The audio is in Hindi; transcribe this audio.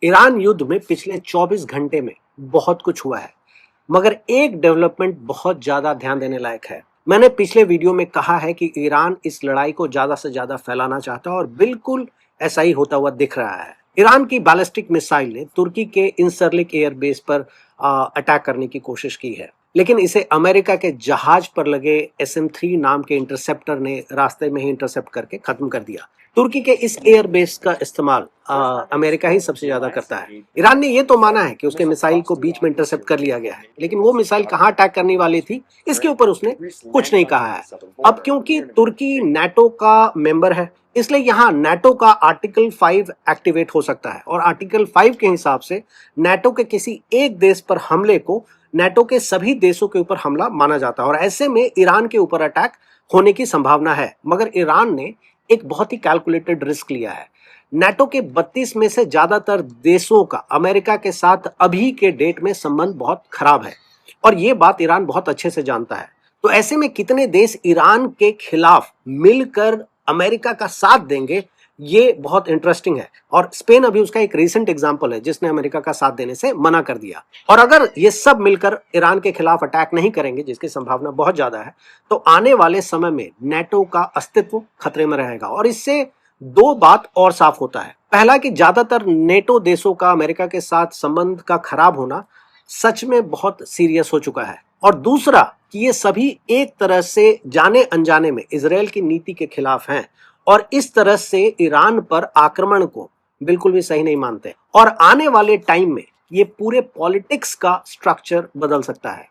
ईरान युद्ध में पिछले 24 घंटे में बहुत कुछ हुआ है, मगर एक डेवलपमेंट बहुत ज्यादा ध्यान देने लायक है। मैंने पिछले वीडियो में कहा है कि ईरान इस लड़ाई को ज्यादा से ज्यादा फैलाना चाहता है और बिल्कुल ऐसा ही होता हुआ दिख रहा है। ईरान की बैलिस्टिक मिसाइल ने तुर्की के इंसरलिक एयरबेस पर अटैक करने की कोशिश की है, लेकिन इसे अमेरिका के जहाज पर लगे SM-3 नाम के इंटरसेप्टर ने रास्ते में ही इंटरसेप्ट करके खत्म कर दिया। तुर्की के इस एयरबेस का इस्तेमाल अमेरिका ही सबसे ज्यादा करता है। ईरान ने यह तो माना है कि उसके मिसाइल को बीच में इंटरसेप्ट कर लिया गया है, लेकिन वो मिसाइल कहां अटैक करने वाली थी इसके ऊपर उसने कुछ नहीं कहा है। अब क्योंकि तुर्की नाटो का मेंबर है, इसलिए यहाँ नाटो का आर्टिकल 5 एक्टिवेट हो सकता है और आर्टिकल 5 के हिसाब से नाटो के किसी एक देश पर हमले को नाटो के सभी देशों के ऊपर हमला माना जाता है और ऐसे में ईरान के ऊपर अटैक होने की संभावना है। मगर ईरान ने एक बहुत ही कैलकुलेटेड रिस्क लिया है। नाटो के 32 में से ज्यादातर देशों का अमेरिका के साथ अभी के डेट में संबंध बहुत खराब है और ये बात ईरान बहुत अच्छे से जानता है। तो ऐसे में कितने देश ईरान के खिलाफ मिलकर अमेरिका का साथ देंगे, ये बहुत इंटरेस्टिंग है। और स्पेन अभी उसका एक रीसेंट एग्जांपल है जिसने अमेरिका का साथ देने से मना कर दिया। और अगर ये सब मिलकर ईरान के खिलाफ अटैक नहीं करेंगे, जिसकी संभावना बहुत ज्यादा है, तो आने वाले समय में नाटो का अस्तित्व खतरे में रहेगा। और इससे दो बात और साफ होता है। पहला कि ज्यादातर नेटो देशों का अमेरिका के साथ संबंध का खराब होना सच में बहुत सीरियस हो चुका है, और दूसरा कि ये सभी एक तरह से जाने अनजाने में इजराइल की नीति के खिलाफ हैं और इस तरह से ईरान पर आक्रमण को बिल्कुल भी सही नहीं मानते। और आने वाले टाइम में ये पूरे पॉलिटिक्स का स्ट्रक्चर बदल सकता है।